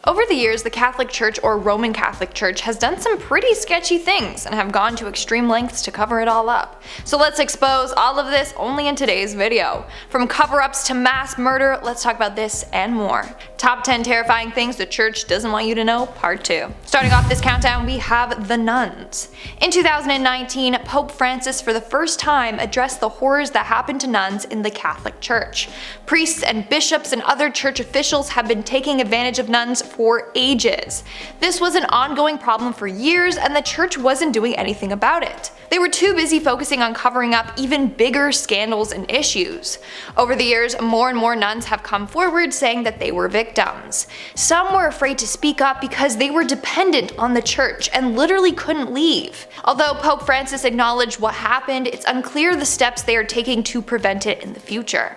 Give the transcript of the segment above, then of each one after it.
Over the years, the Catholic Church, or Roman Catholic Church, has done some pretty sketchy things and have gone to extreme lengths to cover it all up. So let's expose all of this only in today's video. From cover-ups to mass murder, let's talk about this and more. Top 10 terrifying things the church doesn't want you to know, part 2. Starting off this countdown, we have the nuns. In 2019, Pope Francis for the first time addressed the horrors that happened to nuns in the Catholic Church. Priests and bishops and other church officials have been taking advantage of nuns for ages. This was an ongoing problem for years, and the church wasn't doing anything about it. They were too busy focusing on covering up even bigger scandals and issues. Over the years, more and more nuns have come forward saying that they were victims. Some were afraid to speak up because they were dependent on the church and literally couldn't leave. Although Pope Francis acknowledged what happened, it's unclear the steps they are taking to prevent it in the future.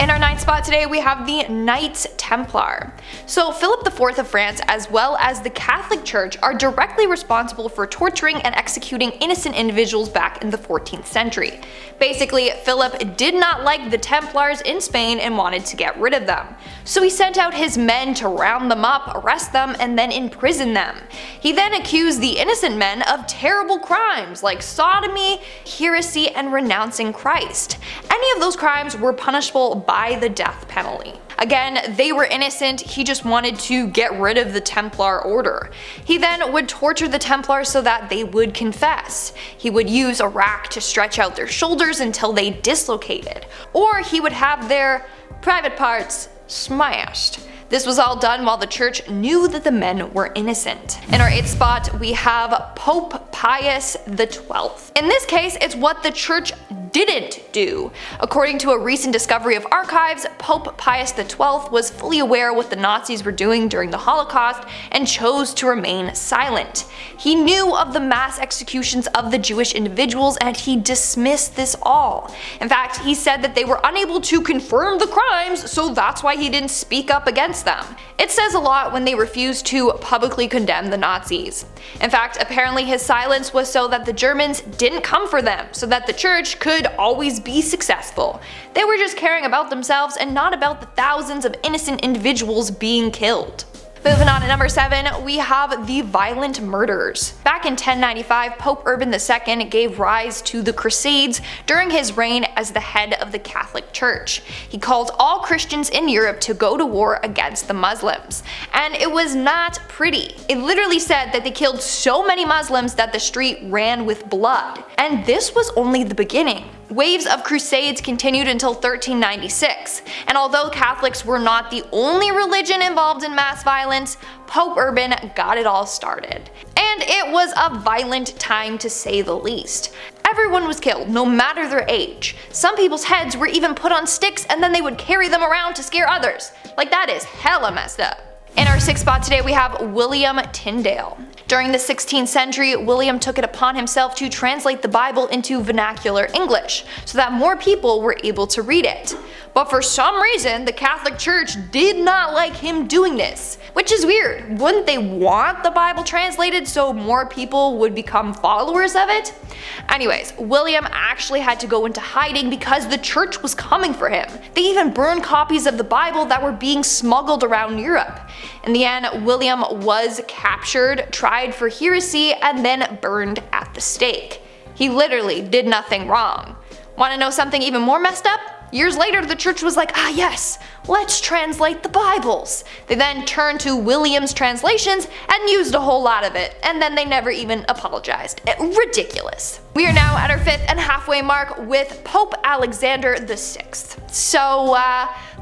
In our 9th spot today, we have the Knights Templar. So Philip IV of France, as well as the Catholic Church, are directly responsible for torturing and executing innocent individuals back in the 14th century. Basically, Philip did not like the Templars in Spain and wanted to get rid of them. So he sent out his men to round them up, arrest them, and then imprison them. He then accused the innocent men of terrible crimes like sodomy, heresy, and renouncing Christ. Any of those crimes were punishable by the death penalty. Again, they were innocent, he just wanted to get rid of the Templar order. He then would torture the Templars so that they would confess. He would use a rack to stretch out their shoulders until they dislocated. Or he would have their private parts smashed. This was all done while the church knew that the men were innocent. In our 8th spot, we have Pope Pius XII. In this case, it's what the church didn't do. According to a recent discovery of archives, Pope Pius XII was fully aware what the Nazis were doing during the Holocaust and chose to remain silent. He knew of the mass executions of the Jewish individuals and he dismissed this all. In fact, he said that they were unable to confirm the crimes, so that's why he didn't speak up against them. It says a lot when they refused to publicly condemn the Nazis. In fact, apparently his silence was so that the Germans didn't come for them, so that the church could always be successful. They were just caring about themselves and not about the thousands of innocent individuals being killed. Moving on to number 7, we have the violent murders. Back in 1095, Pope Urban II gave rise to the Crusades during his reign as the head of the Catholic Church. He called all Christians in Europe to go to war against the Muslims. And it was not pretty. It literally said that they killed so many Muslims that the street ran with blood. And this was only the beginning. Waves of crusades continued until 1396, and although Catholics were not the only religion involved in mass violence, Pope Urban got it all started. And it was a violent time to say the least. Everyone was killed, no matter their age. Some people's heads were even put on sticks and then they would carry them around to scare others. Like, that is hella messed up. In our 6th spot today, we have William Tyndale. During the 16th century, William took it upon himself to translate the Bible into vernacular English so that more people were able to read it. But for some reason, the Catholic Church did not like him doing this, which is weird. Wouldn't they want the Bible translated so more people would become followers of it? Anyways, William actually had to go into hiding because the church was coming for him. They even burned copies of the Bible that were being smuggled around Europe. In the end, William was captured, tried for heresy, and then burned at the stake. He literally did nothing wrong. Want to know something even more messed up? Years later, the church was like, ah yes, let's translate the Bibles. They then turned to William's translations and used a whole lot of it, and then they never even apologized. Ridiculous. We are now at our 5th and halfway mark with Pope Alexander VI. So,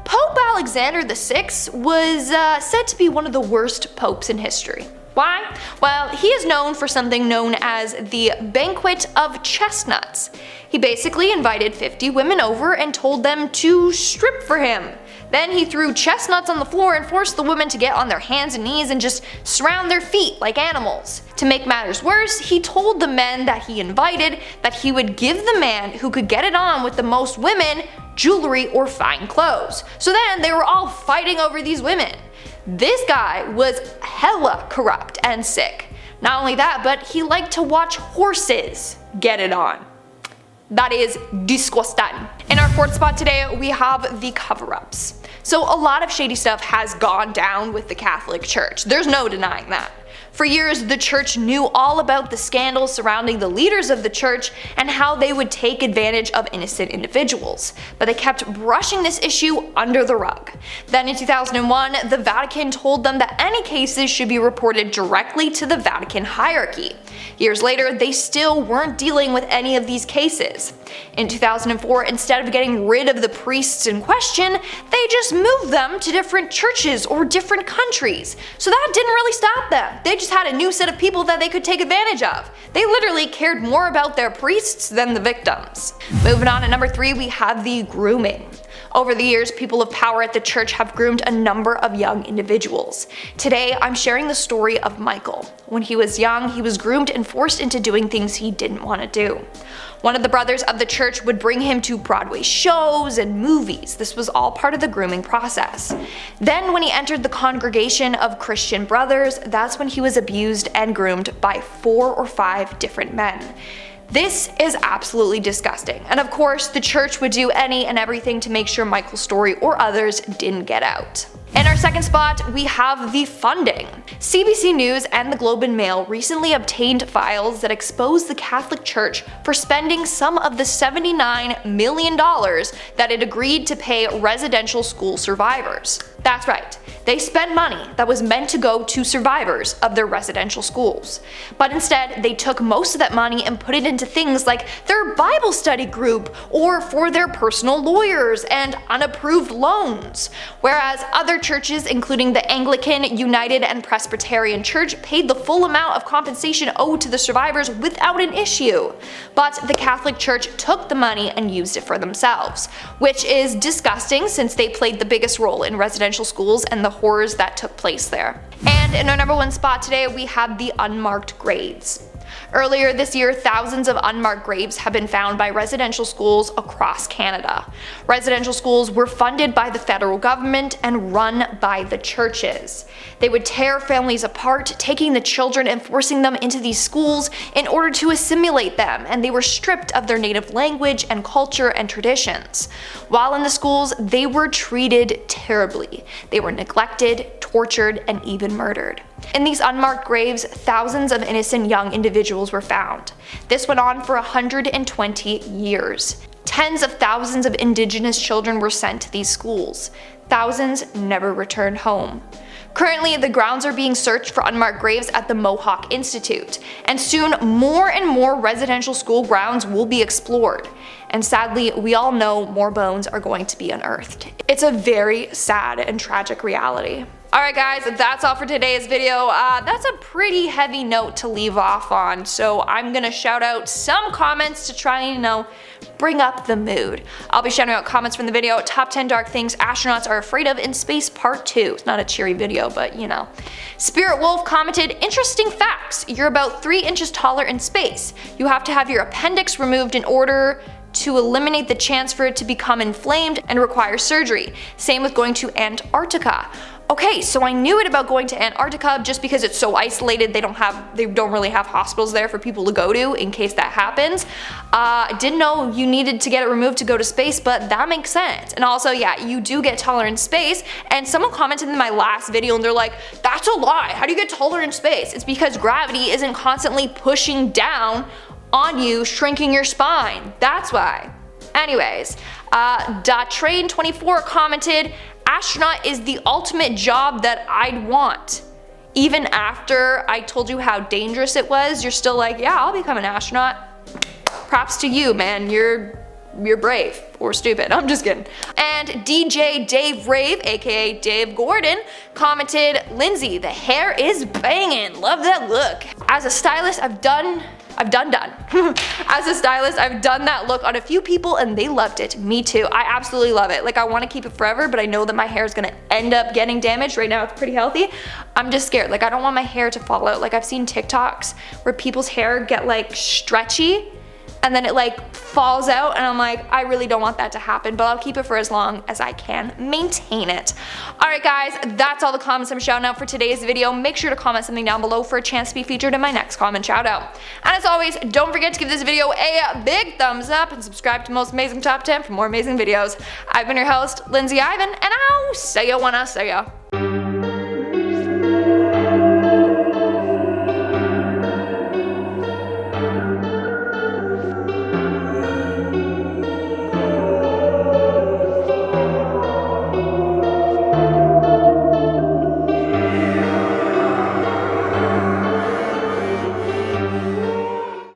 Pope Alexander VI was said to be one of the worst popes in history. Why? Well, he is known for something known as the Banquet of Chestnuts. He basically invited 50 women over and told them to strip for him. Then he threw chestnuts on the floor and forced the women to get on their hands and knees and just surround their feet like animals. To make matters worse, he told the men that he invited that he would give the man who could get it on with the most women jewelry or fine clothes. So then they were all fighting over these women. This guy was hella corrupt and sick. Not only that, but he liked to watch horses get it on. That is disgusting. In our fourth spot today, we have the cover-ups. So a lot of shady stuff has gone down with the Catholic Church. There's no denying that. For years, the church knew all about the scandals surrounding the leaders of the church and how they would take advantage of innocent individuals, but they kept brushing this issue under the rug. Then in 2001, the Vatican told them that any cases should be reported directly to the Vatican hierarchy. Years later, they still weren't dealing with any of these cases. In 2004, instead of getting rid of the priests in question, they just moved them to different churches or different countries. So that didn't really stop them. They just had a new set of people that they could take advantage of. They literally cared more about their priests than the victims. Moving on to number 3, we have the grooming. Over the years, people of power at the church have groomed a number of young individuals. Today, I'm sharing the story of Michael. When he was young, he was groomed and forced into doing things he didn't want to do. One of the brothers of the church would bring him to Broadway shows and movies. This was all part of the grooming process. Then when he entered the congregation of Christian brothers, that's when he was abused and groomed by 4 or 5 different men. This is absolutely disgusting, and of course the church would do any and everything to make sure Michael's story or others didn't get out. In our second spot, we have the funding. CBC News and the Globe and Mail recently obtained files that expose the Catholic Church for spending some of the $79 million that it agreed to pay residential school survivors. That's right, they spent money that was meant to go to survivors of their residential schools. But instead, they took most of that money and put it into things like their Bible study group or for their personal lawyers and unapproved loans. Whereas other churches, including the Anglican, United, and Presbyterian Church, paid the full amount of compensation owed to the survivors without an issue. But the Catholic Church took the money and used it for themselves, which is disgusting since they played the biggest role in residential schools and the horrors that took place there. And in our number 1 spot today, we have the unmarked graves. Earlier this year, thousands of unmarked graves have been found by residential schools across Canada. Residential schools were funded by the federal government and run by the churches. They would tear families apart, taking the children and forcing them into these schools in order to assimilate them, and they were stripped of their native language and culture and traditions. While in the schools, they were treated terribly. They were neglected, tortured, and even murdered. In these unmarked graves, thousands of innocent young individuals were found. This went on for 120 years. Tens of thousands of Indigenous children were sent to these schools. Thousands never returned home. Currently, the grounds are being searched for unmarked graves at the Mohawk Institute, and soon more and more residential school grounds will be explored. And sadly, we all know more bones are going to be unearthed. It's a very sad and tragic reality. Alright guys, that's all for today's video. That's a pretty heavy note to leave off on, so I'm gonna shout out some comments to try and, bring up the mood. I'll be shouting out comments from the video, top 10 dark things astronauts are afraid of in space part 2. It's not a cheery video, but Spirit Wolf commented, interesting facts, you're about 3 inches taller in space. You have to have your appendix removed in order to eliminate the chance for it to become inflamed and require surgery. Same with going to Antarctica. Okay, so I knew it about going to Antarctica just because it's so isolated. They don't really have hospitals there for people to go to in case that happens. I didn't know you needed to get it removed to go to space, but that makes sense. And also, yeah, you do get taller in space. And someone commented in my last video and they're like, that's a lie. How do you get taller in space? It's because gravity isn't constantly pushing down on you, shrinking your spine. That's why. Anyways, Train24 commented, astronaut is the ultimate job that I'd want. Even after I told you how dangerous it was, you're still like, yeah, I'll become an astronaut. Props to you, man. You're brave or stupid. I'm just kidding. And DJ Dave Rave, aka Dave Gordon, commented, Lindsay, the hair is banging. Love that look. As a stylist, I've done. As a stylist, I've done that look on a few people and they loved it. Me too. I absolutely love it. Like, I want to keep it forever, but I know that my hair is gonna end up getting damaged. Right now it's pretty healthy. I'm just scared. Like, I don't want my hair to fall out. Like, I've seen TikToks where people's hair get like stretchy and then it like falls out, and I'm like, I really don't want that to happen, but I'll keep it for as long as I can maintain it. Alright guys, that's all the comments I'm shouting out for today's video. Make sure to comment something down below for a chance to be featured in my next comment shout out. And as always, don't forget to give this video a big thumbs up and subscribe to Most Amazing Top 10 for more amazing videos. I've been your host, Lindsay Ivan, and I'll see ya when I see ya.